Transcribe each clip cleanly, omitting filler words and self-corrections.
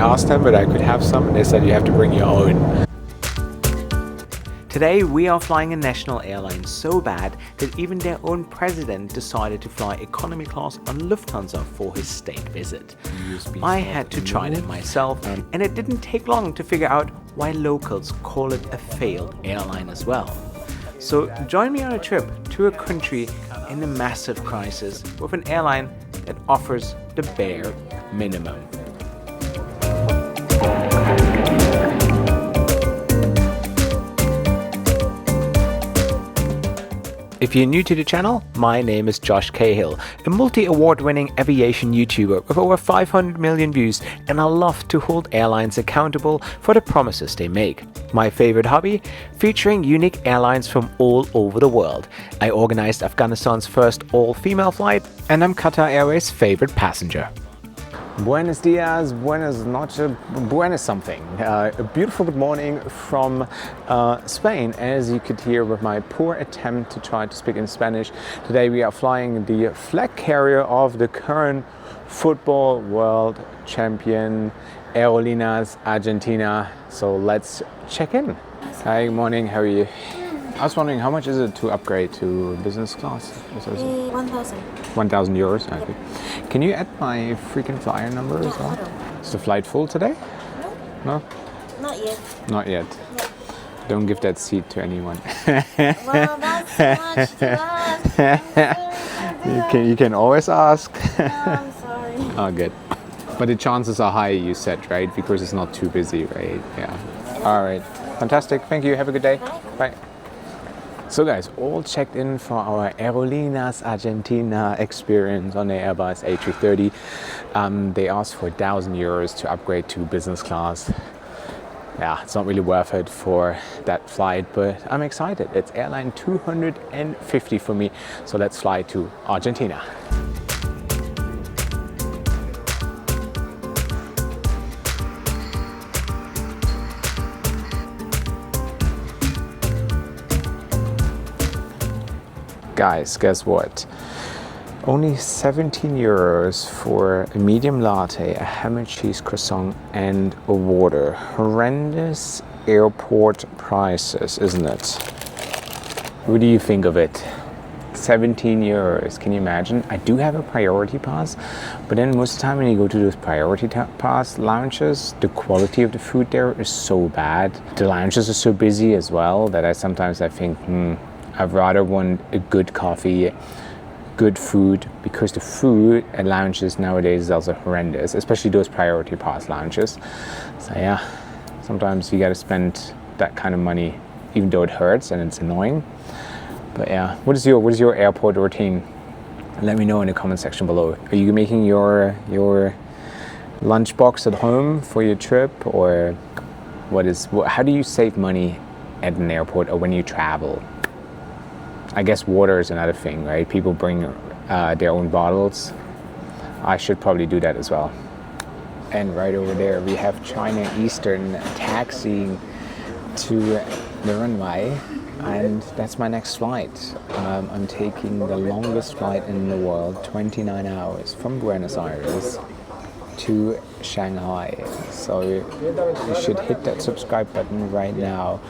asked them whether I could have some, and they said you have to bring your own. Today we are flying a national airline so bad that even their own president decided to fly economy class on Lufthansa for his state visit. I had to try it myself, and it didn't take long to figure out why locals call it a failed airline as well. So join me on a trip to a country in a massive crisis with an airline that offers the bare minimum. If you're new to the channel, my name is Josh Cahill, a multi-award-winning aviation YouTuber with over 500 million views, and I love to hold airlines accountable for the promises they make. My favorite hobby? Featuring unique airlines from all over the world. I organized Afghanistan's first all-female flight, and I'm Qatar Airways' favorite passenger. Buenos dias, buenas noches, buenas something. A beautiful good morning from Spain, as you could hear with my poor attempt to try to speak in Spanish. Today we are flying the flag carrier of the current football world champion, Aerolineas Argentina. So let's check in. Hi, good morning, how are you? I was wondering, how much is it to upgrade to business class? 1,000. 1,000 euros, okay. Can you add my freaking flyer number as well? Is the flight full today? No. No? Not yet. Not yet. No. Don't give that seat to anyone. Well, that's too much to ask. You can always ask. No, I'm sorry. Oh, good. But the chances are high, you said, right? Because it's not too busy, right? Yeah. All right. Fantastic. Thank you. Have a good day. Bye. So guys, all checked in for our Aerolineas Argentina experience on the Airbus A330. They asked for 1,000 euros to upgrade to business class. Yeah, it's not really worth it for that flight, but I'm excited. It's airline 250 for me. So let's fly to Argentina. Guys, guess what? Only 17 euros for a medium latte, a ham and cheese croissant, and a water. Horrendous airport prices, isn't it? What do you think of it? 17 euros, can you imagine? I do have a priority pass, but then most of the time when you go to those priority pass lounges, the quality of the food there is so bad. The lounges are so busy as well that I sometimes think, I'd rather want a good coffee, good food, because the food at lounges nowadays is also horrendous, especially those priority pass lounges. So yeah, sometimes you gotta spend that kind of money, even though it hurts and it's annoying. But yeah, what is your airport routine? Let me know in the comment section below. Are you making your lunchbox at home for your trip, or how do you save money at an airport or when you travel? I guess water is another thing, right? People bring their own bottles. I should probably do that as well. And right over there we have China Eastern taxiing to the runway, and that's my next flight. I'm taking the longest flight in the world, 29 hours from Buenos Aires to Shanghai. So you should hit that subscribe button right now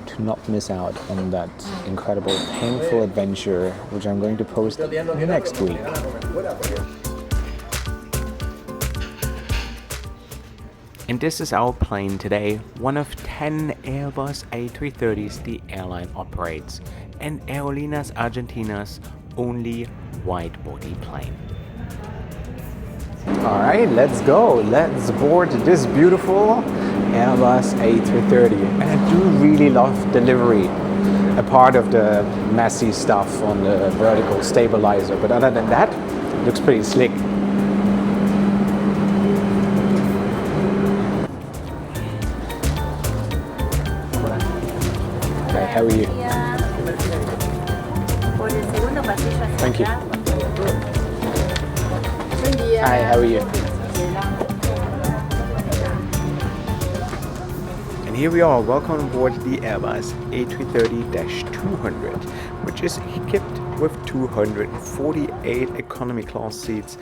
to not miss out on that incredible, painful adventure, which I'm going to post next week. And this is our plane today, one of 10 Airbus A330s the airline operates, and Aerolineas Argentina's only wide-body plane. All right, let's go. Let's board this beautiful Airbus A330. And I do really love the livery, a part of the messy stuff on the vertical stabilizer. But other than that, it looks pretty slick. Okay, how are you? Thank you. Hi, how are you? And here we are, welcome on board the Airbus A330-200, which is equipped with 248 economy class seats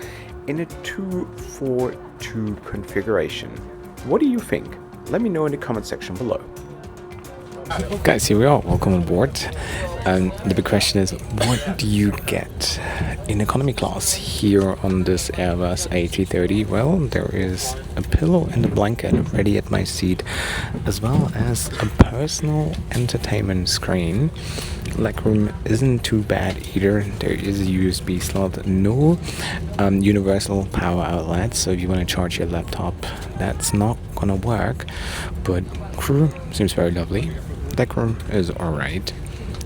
in a 2-4-2 configuration. What do you think? Let me know in the comment section below. Guys, here we are. Welcome on board. The big question is, what do you get in economy class here on this Airbus A330? Well, there is a pillow and a blanket ready at my seat, as well as a personal entertainment screen. Legroom isn't too bad either. There is a USB slot, no universal power outlet, so if you want to charge your laptop, that's not gonna work. But crew seems very lovely. Legroom is alright.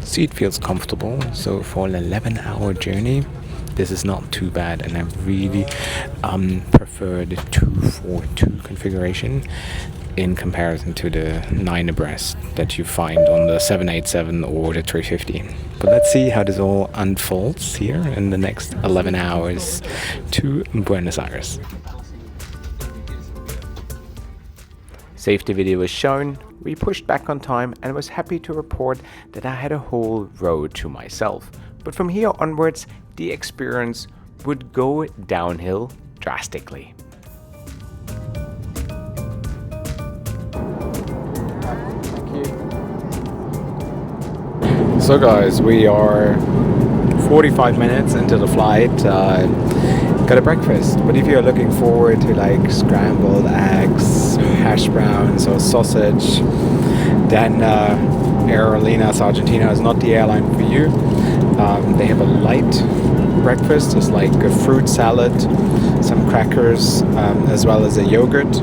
Seat feels comfortable, so for an 11-hour journey, this is not too bad, and I really prefer the 242 configuration in comparison to the 9 abreast that you find on the 787 or the 350. But let's see how this all unfolds here in the next 11 hours to Buenos Aires. Safety video was shown, we pushed back on time and was happy to report that I had a whole road to myself. But from here onwards, the experience would go downhill drastically. So guys, we are 45 minutes into the flight. Got a breakfast, but if you're looking forward to like scrambled eggs, hash browns or sausage, then Aerolineas Argentina is not the airline for you. They have a light breakfast. It's like a fruit salad, some crackers, as well as a yogurt,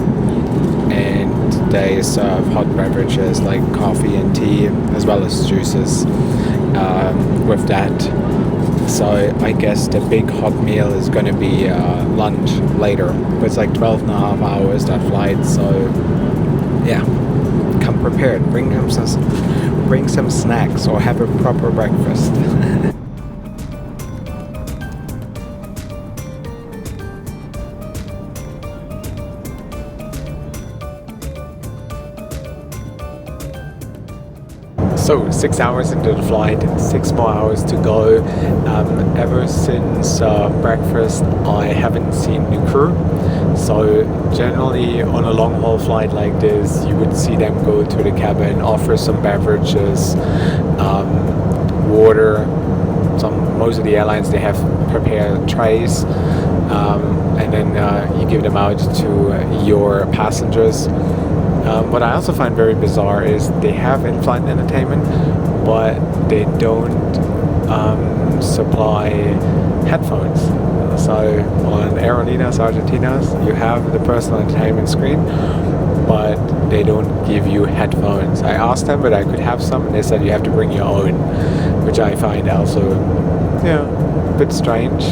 and they serve hot beverages like coffee and tea, as well as juices with that. So I guess the big hot meal is going to be lunch later. But it's like 12 and a half hours that flight, so yeah, come prepared. Bring some snacks or have a proper breakfast. So 6 hours into the flight, 6 more hours to go. Ever since breakfast, I haven't seen the crew. So generally on a long haul flight like this, you would see them go to the cabin, offer some beverages, water. Most of the airlines, they have prepared trays, and then you give them out to your passengers. What I also find very bizarre is they have in-flight entertainment, but they don't supply headphones. So on Aerolineas Argentina, you have the personal entertainment screen, but they don't give you headphones. I asked them, but I could have some, and they said you have to bring your own, which I find also, a bit strange.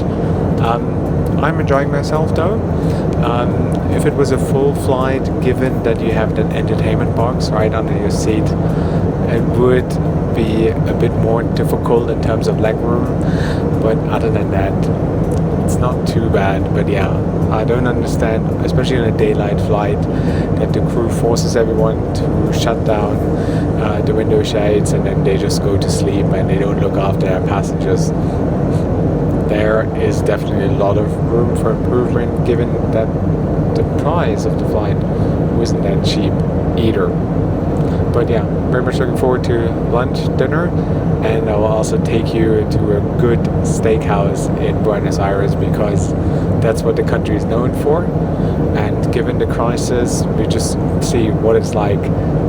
I'm enjoying myself though. If it was a full flight, given that you have that entertainment box right under your seat, it would be a bit more difficult in terms of legroom, but other than that, it's not too bad. But yeah, I don't understand, especially on a daylight flight, that the crew forces everyone to shut down the window shades and then they just go to sleep and they don't look after their passengers. There is definitely a lot of room for improvement, given that the price of the flight wasn't that cheap either. But yeah, very much looking forward to lunch, dinner, and I will also take you to a good steakhouse in Buenos Aires, because that's what the country is known for. And given the crisis, we just see what it's like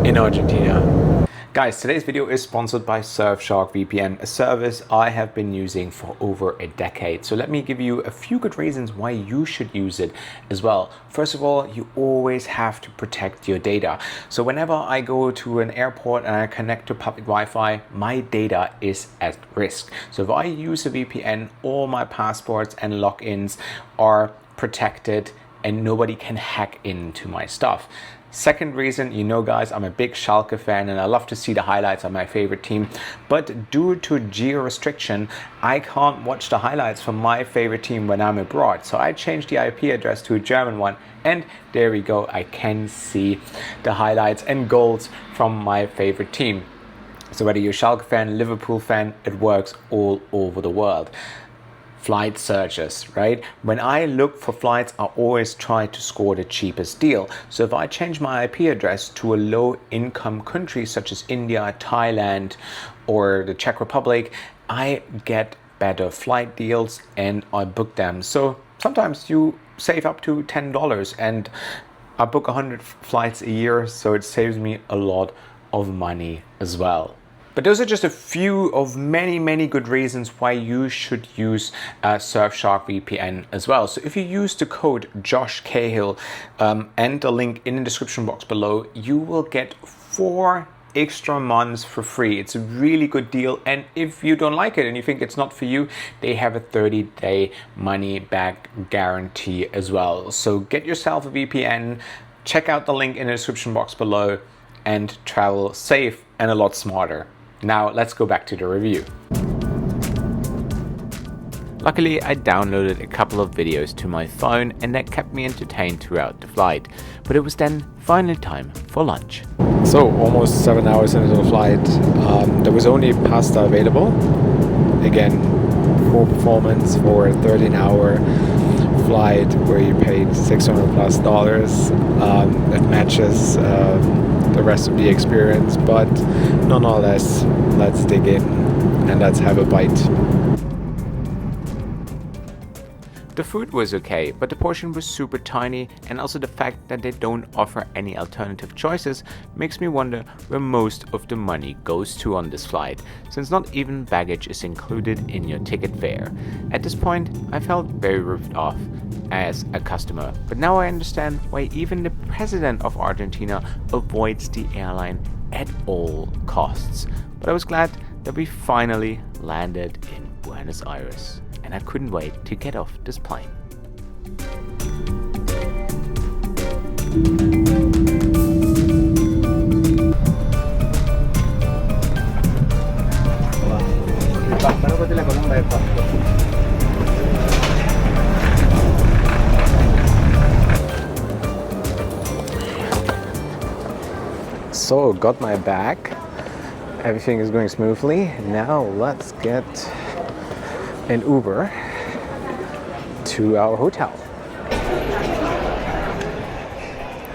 in Argentina. Guys, today's video is sponsored by Surfshark VPN, a service I have been using for over a decade. So let me give you a few good reasons why you should use it as well. First of all, you always have to protect your data. So whenever I go to an airport and I connect to public Wi-Fi, my data is at risk. So if I use a VPN, all my passports and logins are protected and nobody can hack into my stuff. Second reason, you know guys, I'm a big Schalke fan and I love to see the highlights of my favorite team, but due to geo restriction, I can't watch the highlights from my favorite team when I'm abroad. So I changed the IP address to a German one, and there we go, I can see the highlights and goals from my favorite team. So whether you're a Schalke fan, Liverpool fan, it works all over the world. flight searches, right? When I look for flights, I always try to score the cheapest deal. So if I change my IP address to a low income country such as India, Thailand, or the Czech Republic, I get better flight deals and I book them. So sometimes you save up to $10, and I book 100 flights a year, so it saves me a lot of money as well. But those are just a few of many good reasons why you should use Surfshark VPN as well. So if you use the code Josh Cahill and the link in the description box below, you will get 4 extra months for free. It's a really good deal, and if you don't like it and you think it's not for you, they have a 30-day money back guarantee as well. So get yourself a VPN, check out the link in the description box below, and travel safe and a lot smarter. Now let's go back to the review. Luckily, I downloaded a couple of videos to my phone and that kept me entertained throughout the flight. But it was then finally time for lunch. So almost 7 hours into the flight, there was only pasta available. Again, poor performance for a 13-hour flight where you paid $600+. It matches the rest of the experience, but nonetheless, let's dig in and let's have a bite. The food was okay, but the portion was super tiny, and also the fact that they don't offer any alternative choices makes me wonder where most of the money goes to on this flight, since not even baggage is included in your ticket fare. At this point, I felt very ripped off as a customer, but now I understand why even the president of Argentina avoids the airline at all costs. But I was glad that we finally landed in Buenos Aires, and I couldn't wait to get off this plane. So got my bag, everything is going smoothly. Now let's get an Uber to our hotel.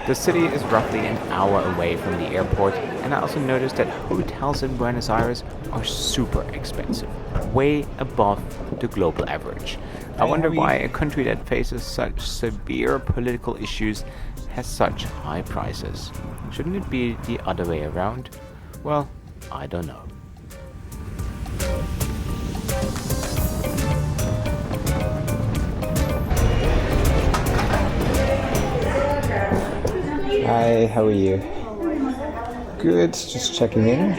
The city is roughly an hour away from the airport, and I also noticed that hotels in Buenos Aires are super expensive, way above the global average. I wonder why a country that faces such severe political issues has such high prices. Shouldn't it be the other way around? Well, I don't know. Hi, how are you? Good, just checking in.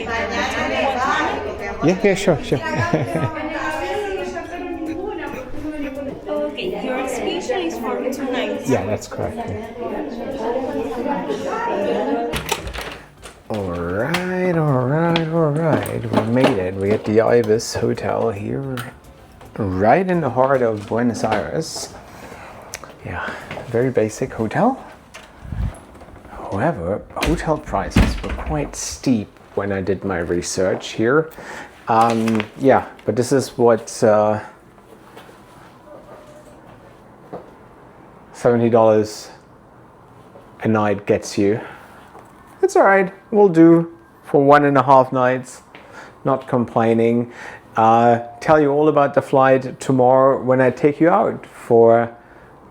Yeah, sure. Okay, your special is for 2 nights. Yeah, that's correct. Yeah. Alright. We made it. We're at the Ibis Hotel here, right in the heart of Buenos Aires. Yeah, very basic hotel. However, hotel prices were quite steep when I did my research here. Yeah, but this is what $70 a night gets you. It's alright, we'll do for 1.5 nights. Not complaining. Tell you all about the flight tomorrow when I take you out for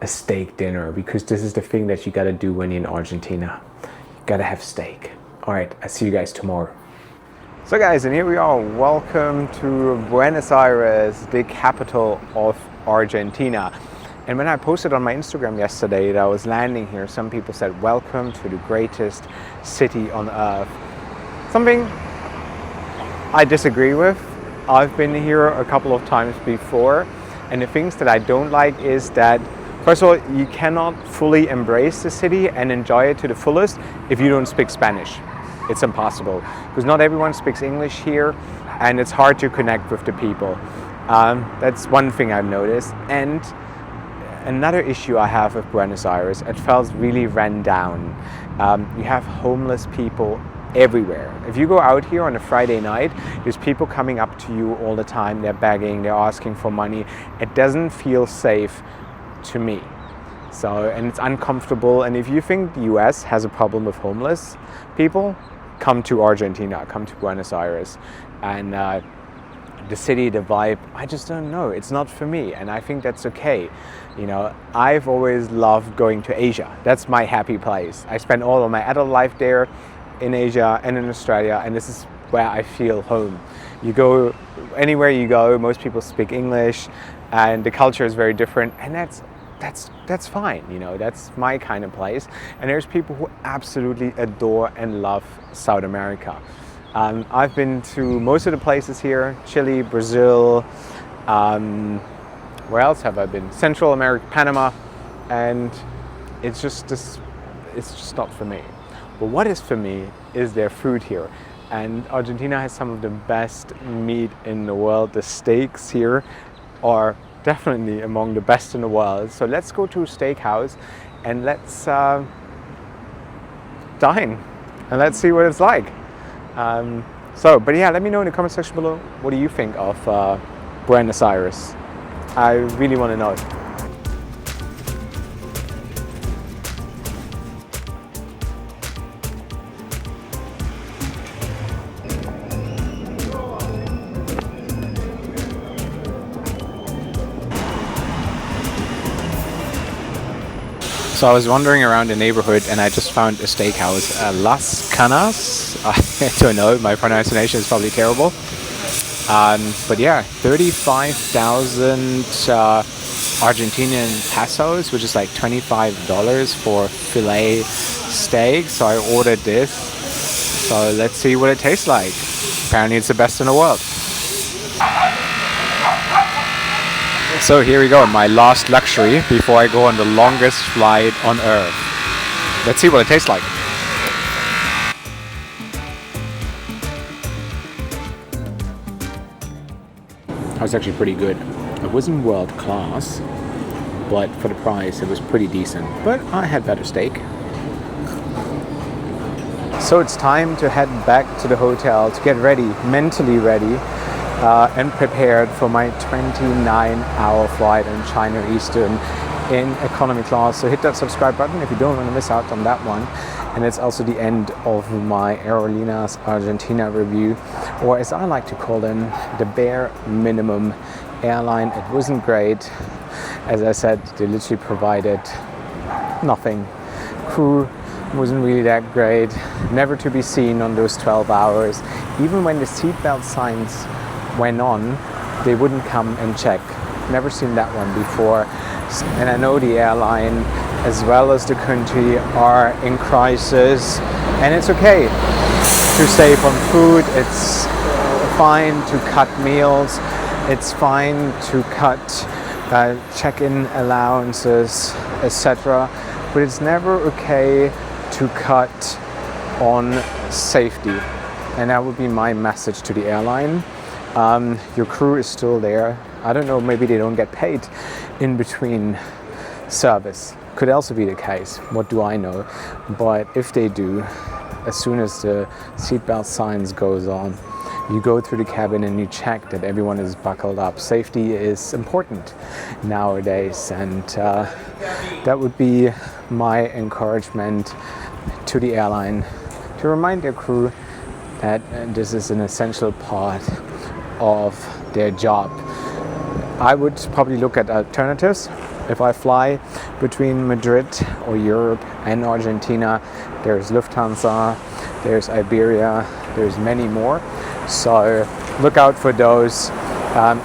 a steak dinner, because this is the thing that you gotta do when you're in Argentina. You gotta have steak. Alright, I'll see you guys tomorrow. So guys, and here we are. Welcome to Buenos Aires, the capital of Argentina. And when I posted on my Instagram yesterday that I was landing here, some people said, welcome to the greatest city on earth. Something I disagree with. I've been here a couple of times before, and the things that I don't like is that, first of all, you cannot fully embrace the city and enjoy it to the fullest if you don't speak Spanish. It's impossible, because not everyone speaks English here, and it's hard to connect with the people. That's one thing I've noticed. And another issue I have with Buenos Aires, it feels really run down. You have homeless people everywhere. If you go out here on a Friday night, there's people coming up to you all the time. They're begging, they're asking for money. It doesn't feel safe to me. So, and it's uncomfortable. And if you think the US has a problem with homeless people, come to Argentina, come to Buenos Aires. And the city, the vibe, I just don't know. It's not for me, and I think that's okay. You know, I've always loved going to Asia. That's my happy place. I spent all of my adult life there, in Asia and in Australia, and this is where I feel home. You go anywhere you go, most people speak English, and the culture is very different, and that's fine. You know, that's my kind of place. And there's people who absolutely adore and love South America. I've been to most of the places here: Chile, Brazil. Where else have I been? Central America, Panama, and it's just not for me. But what is for me is their food here. And Argentina has some of the best meat in the world. The steaks here are definitely among the best in the world. So let's go to a steakhouse and let's dine and let's see what it's like. But yeah, let me know in the comment section below, what do you think of Buenos Aires? I really want to know. So I was wandering around the neighborhood and I just found a steakhouse, Las Canas. I don't know, my pronunciation is probably terrible. But yeah, 35,000 Argentinian pesos, which is like $25 for filet steak. So I ordered this. So let's see what it tastes like. Apparently it's the best in the world. So here we go, my last luxury before I go on the longest flight on Earth. Let's see what it tastes like. That was actually pretty good. It wasn't world class, but for the price it was pretty decent. But I had better steak. So it's time to head back to the hotel to get ready, mentally ready. And prepared for my 29-hour flight in China Eastern in economy class. So hit that subscribe button if you don't want to miss out on that one. And it's also the end of my Aerolineas Argentina review, or as I like to call them, the bare minimum airline. It wasn't great. As I said, they literally provided nothing. Crew wasn't really that great. Never to be seen on those 12 hours. Even when the seatbelt signs went on, they wouldn't come and check. Never seen that one before. And I know the airline as well as the country are in crisis, and it's okay to save on food. It's fine to cut meals. It's fine to cut check-in allowances, etc. But it's never okay to cut on safety. And that would be my message to the airline. Your crew is still there. I don't know, maybe they don't get paid in between service. Could also be the case. What do I know? But if they do, as soon as the seatbelt signs goes on, you go through the cabin and you check that everyone is buckled up. Safety is important nowadays, and that would be my encouragement to the airline, to remind their crew that this is an essential part of their job. I would probably look at alternatives. If I fly between Madrid or Europe and Argentina, there's Lufthansa, there's Iberia, there's many more. So look out for those.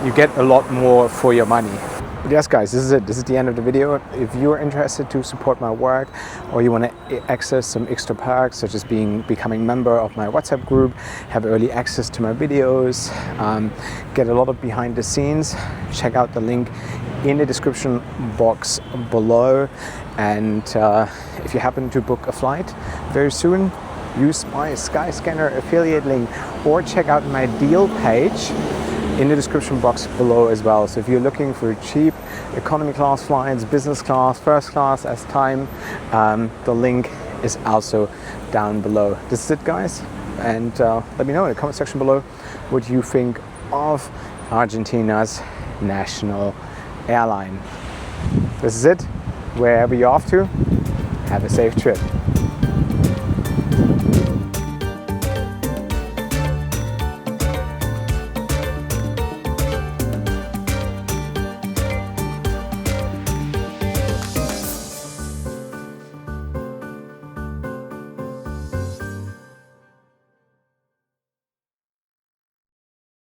You get a lot more for your money. But yes guys, this is it. This is the end of the video. If you're interested to support my work, or you want to access some extra perks, such as becoming member of my WhatsApp group, have early access to my videos, get a lot of behind the scenes, check out the link in the description box below. And if you happen to book a flight very soon, use my Skyscanner affiliate link, or check out my deal page in the description box below as well. So if you're looking for cheap economy class flights, business class, first class as time, the link is also down below. This is it, guys, and let me know in the comment section below what you think of Argentina's national airline. This is it. Wherever you're off to, have a safe trip.